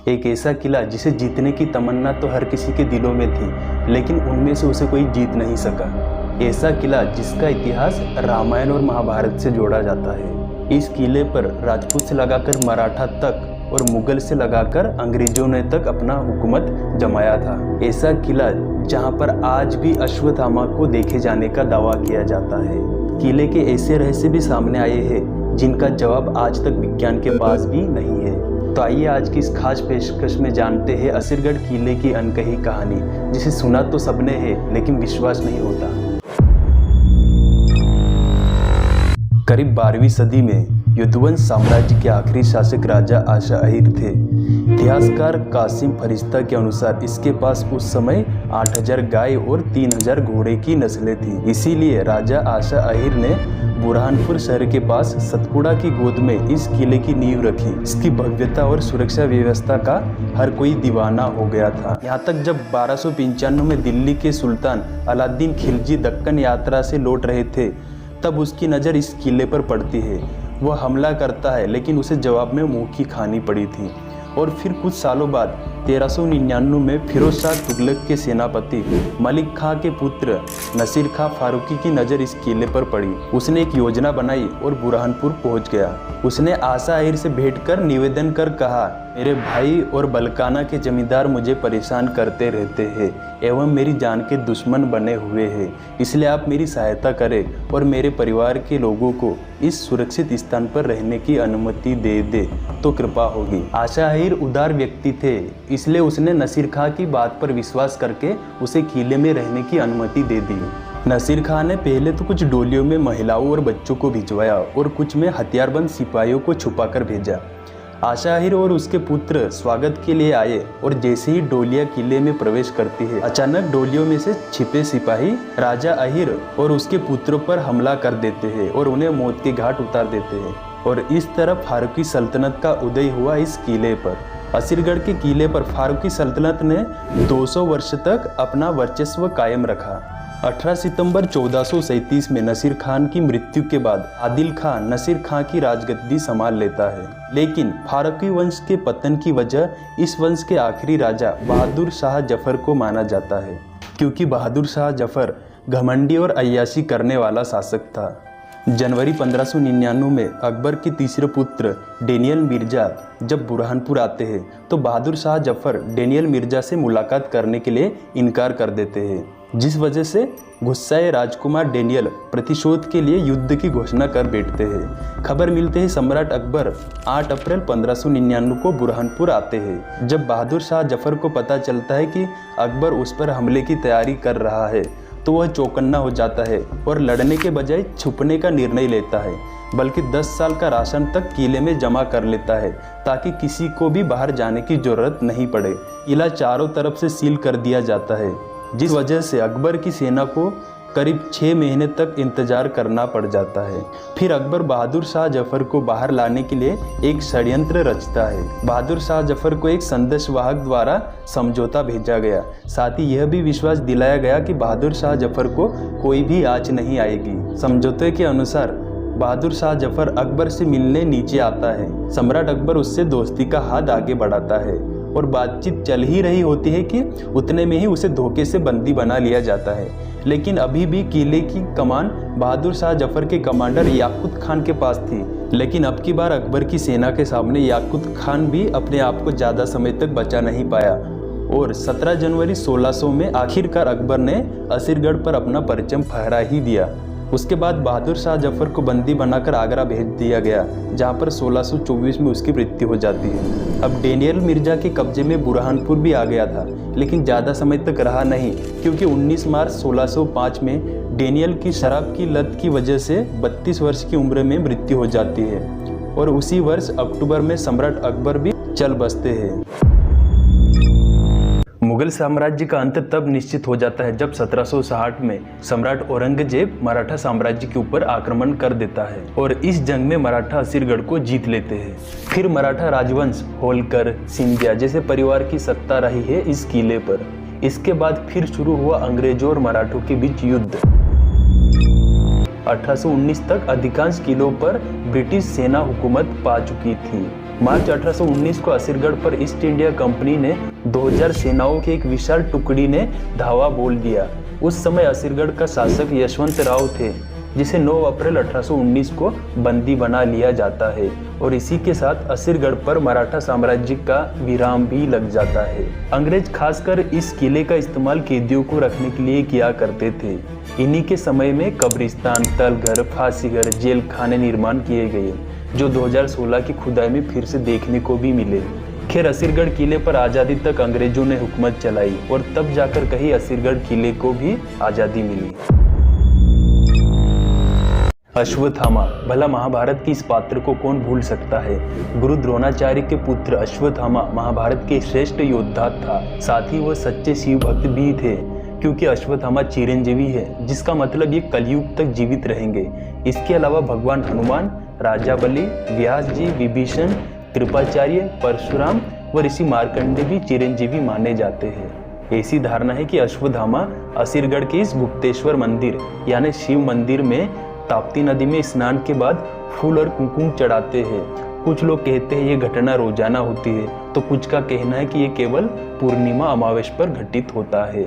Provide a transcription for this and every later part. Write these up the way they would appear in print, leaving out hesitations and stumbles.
एक ऐसा किला जिसे जीतने की तमन्ना तो हर किसी के दिलों में थी, लेकिन उनमें से उसे कोई जीत नहीं सका। ऐसा किला जिसका इतिहास रामायण और महाभारत से जोड़ा जाता है। इस किले पर राजपूत से लगाकर मराठा तक और मुगल से लगाकर अंग्रेजों ने तक अपना हुकूमत जमाया था। ऐसा किला जहां पर आज भी अश्वत्थामा को देखे जाने का दावा किया जाता है। किले के ऐसे रहस्य भी सामने आए हैं जिनका जवाब आज तक विज्ञान के पास भी नहीं है। तो आइए आज की इस खास पेशकश में जानते हैं असुरगढ़ किले की अनकही कहानी, जिसे सुना तो सबने है लेकिन विश्वास नहीं होता। करीब 12वीं सदी में यदुवंश साम्राज्य के आखिरी शासक राजा आशा अहीर थे। इतिहासकार कासिम फरिश्ता के अनुसार इसके पास उस समय 8000 गाय और 3000 घोड़े की नस्लें थी। इसीलिए राजा आशा अहीर ने बुरहानपुर शहर के पास सतपुड़ा की गोद में इस किले की नींव रखी। इसकी भव्यता और सुरक्षा व्यवस्था का हर कोई दीवाना हो गया था। यहाँ तक जब 1295 में दिल्ली के सुल्तान अलाउद्दीन खिलजी दक्कन यात्रा से लौट रहे थे, तब उसकी नज़र इस किले पर पड़ती है। वह हमला करता है, लेकिन उसे जवाब में मुंह की खानी पड़ी थी। और फिर कुछ सालों बाद 1399 में फिरोज शाह तुगलक के सेनापति मलिक खां के पुत्र नसीर खां फारूकी की नज़र इस किले पर पड़ी। उसने एक योजना बनाई और बुरहानपुर पहुंच गया। उसने आशा अहीर से भेंट कर निवेदन कर कहा, मेरे भाई और बलकाना के जमींदार मुझे परेशान करते रहते हैं एवं मेरी जान के दुश्मन बने हुए हैं, इसलिए आप मेरी सहायता करें और मेरे परिवार के लोगों को इस सुरक्षित स्थान पर रहने की अनुमति दे दे तो कृपा होगी। आशा अहीर उदार व्यक्ति थे, इसलिए उसने नसीर खां की बात पर विश्वास करके उसे किले में रहने की अनुमति दे दी। नसीर खां ने पहले तो कुछ डोलियों में महिलाओं और बच्चों को भिजवाया और कुछ में हथियारबंद सिपाहियों को छुपाकर भेजा। आशा अहीर और उसके पुत्र स्वागत के लिए आए और जैसे ही डोलियां किले में प्रवेश करती है, अचानक डोलियों में से छिपे सिपाही राजा अहीर और उसके पुत्रों पर हमला कर देते हैं और उन्हें मौत के घाट उतार देते हैं। और इस तरह फारूकी सल्तनत का उदय हुआ इस किले पर। असुरगढ़ के किले पर फारूकी सल्तनत ने 200 वर्ष तक अपना वर्चस्व कायम रखा। 18 सितंबर 1437 में नसीर खान की मृत्यु के बाद आदिल खान नसीर खान की राजगद्दी संभाल लेता है। लेकिन फारूकी वंश के पतन की वजह इस वंश के आखिरी राजा बहादुर शाह जफर को माना जाता है, क्योंकि बहादुर शाह जफर घमंडी और अय्याशी करने वाला शासक था। जनवरी 1599 में अकबर के तीसरे पुत्र डेनियल मिर्जा जब बुरहानपुर आते हैं, तो बहादुर शाह जफर डेनियल मिर्जा से मुलाकात करने के लिए इनकार कर देते हैं, जिस वजह से गुस्साए राजकुमार डेनियल प्रतिशोध के लिए युद्ध की घोषणा कर बैठते हैं। खबर मिलते ही सम्राट अकबर 8 अप्रैल 1599 को बुरहानपुर आते हैं। जब बहादुर शाह जफर को पता चलता है कि अकबर उस पर हमले की तैयारी कर रहा है, तो वह चौकन्ना हो जाता है और लड़ने के बजाय छुपने का निर्णय लेता है, बल्कि 10 साल का राशन तक किले में जमा कर लेता है ताकि किसी को भी बाहर जाने की जरूरत नहीं पड़े। किला चारों तरफ से सील कर दिया जाता है, जिस वजह से अकबर की सेना को करीब 6 महीने तक इंतजार करना पड़ जाता है। फिर अकबर बहादुर शाह जफर को बाहर लाने के लिए एक षड्यंत्र रचता है। बहादुर शाह जफर को एक संदेशवाहक द्वारा समझौता भेजा गया। साथ ही यह भी विश्वास दिलाया गया कि बहादुर शाह जफर को कोई भी आँच नहीं आएगी। समझौते के अनुसार बहादुर शाह जफर अकबर से मिलने नीचे आता है। सम्राट अकबर उससे दोस्ती का हाथ आगे बढ़ाता है और बातचीत चल ही रही होती है कि उतने में ही उसे धोखे से बंदी बना लिया जाता है। लेकिन अभी भी किले की कमान बहादुर शाह जफर के कमांडर याकूत खान के पास थी। लेकिन अब की बार अकबर की सेना के सामने याकूत खान भी अपने आप को ज़्यादा समय तक बचा नहीं पाया और 17 जनवरी 1600 में आखिरकार अकबर ने असुरगढ़ पर अपना परचम फहरा ही दिया। उसके बाद बहादुर शाह जफर को बंदी बनाकर आगरा भेज दिया गया, जहां पर 1624 में उसकी मृत्यु हो जाती है। अब डेनियल मिर्जा के कब्जे में बुरहानपुर भी आ गया था, लेकिन ज़्यादा समय तक रहा नहीं, क्योंकि 19 मार्च 1605 में डेनियल की शराब की लत की वजह से 32 वर्ष की उम्र में मृत्यु हो जाती है और उसी वर्ष अक्टूबर में सम्राट अकबर भी चल बसते हैं। मुगल साम्राज्य का अंत तब निश्चित हो जाता है जब 1760 में सम्राट औरंगजेब मराठा साम्राज्य के ऊपर आक्रमण कर देता है और इस जंग में मराठा असुरगढ़ को जीत लेते हैं। फिर मराठा राजवंश होलकर, सिंधिया जैसे परिवार की सत्ता रही है इस किले पर। इसके बाद फिर शुरू हुआ अंग्रेजों और मराठों के बीच युद्ध। 1819 तक अधिकांश किलों पर ब्रिटिश सेना हुकूमत पा चुकी थी। मार्च 1819 को असीरगढ़ पर ईस्ट इंडिया कंपनी ने 2000 सेनाओं की एक विशाल टुकड़ी ने धावा बोल दिया। उस समय असीरगढ़ का शासक यशवंत राव थे, जिसे 9 अप्रैल 1819 को बंदी बना लिया जाता है और इसी के साथ असीरगढ़ पर मराठा साम्राज्य का विराम भी लग जाता है। अंग्रेज खासकर इस किले का इस्तेमाल कैदियों को रखने के लिए किया करते थे। इन्हीं के समय में कब्रिस्तान, तलघर, फांसीघर, जेल खाने निर्माण किए गए, जो 2016 की खुदाई में फिर से देखने को भी मिले। खैर, असीरगढ़ किले पर आज़ादी तक अंग्रेजों ने हुकूमत चलाई और तब जाकर कहीं असीरगढ़ किले को भी आज़ादी मिली। अश्वत्थामा, भला महाभारत की इस पात्र को कौन भूल सकता है। गुरु द्रोणाचार्य के पुत्र अश्वत्थामा महाभारत के श्रेष्ठ योद्धा था, साथ ही वह सच्चे शिव भक्त भी थे, क्योंकि अश्वत्थामा चिरंजीवी है, जिसका मतलब ये कलयुग तक जीवित रहेंगे। इसके अलावा भगवान हनुमान, राजा बलि, व्यास जी, विभीषण, कृपाचार्य, परशुराम व ऋषि मार्कंडे भी चिरंजीवी माने जाते हैं। ऐसी धारणा है कि अश्वत्थामा असीरगढ़ के इस गुप्तेश्वर मंदिर यानी शिव मंदिर में ताप्ती नदी में स्नान के बाद फूल और कुमकुम चढ़ाते हैं। कुछ लोग कहते हैं ये घटना रोजाना होती है, तो कुछ का कहना है कि ये केवल पूर्णिमा अमावस्या पर घटित होता है।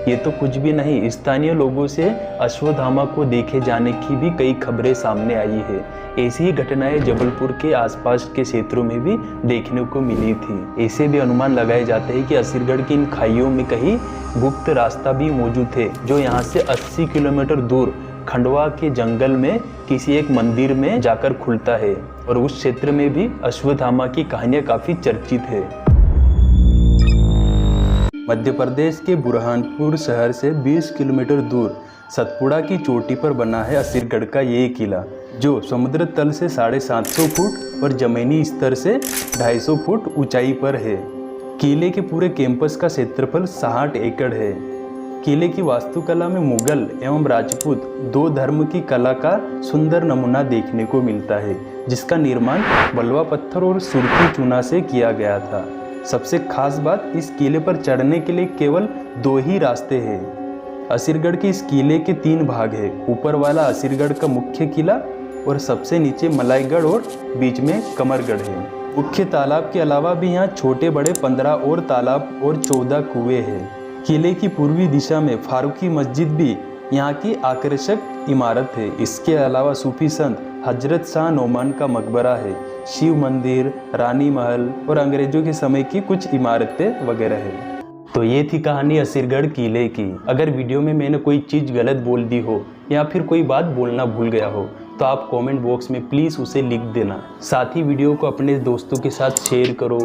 ये तो कुछ भी नहीं, स्थानीय लोगों से अश्वत्थामा को देखे जाने की भी कई खबरें सामने आई है। ऐसी ही घटनाएं जबलपुर के आसपास के क्षेत्रों में भी देखने को मिली थी। ऐसे भी अनुमान लगाए जाते हैं कि असीरगढ़ की इन खाइयों में कहीं गुप्त रास्ता भी मौजूद है, जो यहाँ से 80 किलोमीटर दूर खंडवा के जंगल में किसी एक मंदिर में जाकर खुलता है, और उस क्षेत्र में भी अश्वत्थामा की कहानियां काफी चर्चित है। मध्य प्रदेश के बुरहानपुर शहर से 20 किलोमीटर दूर सतपुड़ा की चोटी पर बना है असीरगढ़ का ये किला, जो समुद्र तल से 750 फुट और जमीनी स्तर से 250 फुट ऊंचाई पर है। किले के पूरे कैंपस का क्षेत्रफल 60 एकड़ है। किले की वास्तुकला में मुगल एवं राजपूत दो धर्म की कला का सुंदर नमूना देखने को मिलता है, जिसका निर्माण बलुआ पत्थर और सुर्खी चूना से किया गया था। सबसे खास बात, इस किले पर चढ़ने के लिए केवल 2 ही रास्ते हैं। असीरगढ़ के इस किले के 3 भाग है। ऊपर वाला असीरगढ़ का मुख्य किला और सबसे नीचे मलाईगढ़ और बीच में कमरगढ़ है। मुख्य तालाब के अलावा भी यहाँ छोटे बड़े 15 और तालाब और 14 कुएं हैं। किले की पूर्वी दिशा में फारूकी मस्जिद भी यहाँ की आकर्षक इमारत है। इसके अलावा सूफी संत हजरत शाह नोमान का मकबरा है, शिव मंदिर, रानी महल और अंग्रेजों के समय की कुछ इमारतें वगैरह है। तो ये थी कहानी असीरगढ़ किले की। अगर वीडियो में मैंने कोई चीज़ गलत बोल दी हो या फिर कोई बात बोलना भूल गया हो, तो आप कमेंट बॉक्स में प्लीज़ उसे लिख देना। साथ ही वीडियो को अपने दोस्तों के साथ शेयर करो,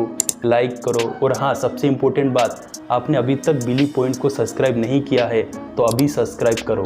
लाइक करो, और हाँ, सबसे इम्पोर्टेंट बात, आपने अभी तक बिली पॉइंट को सब्सक्राइब नहीं किया है तो अभी सब्सक्राइब करो।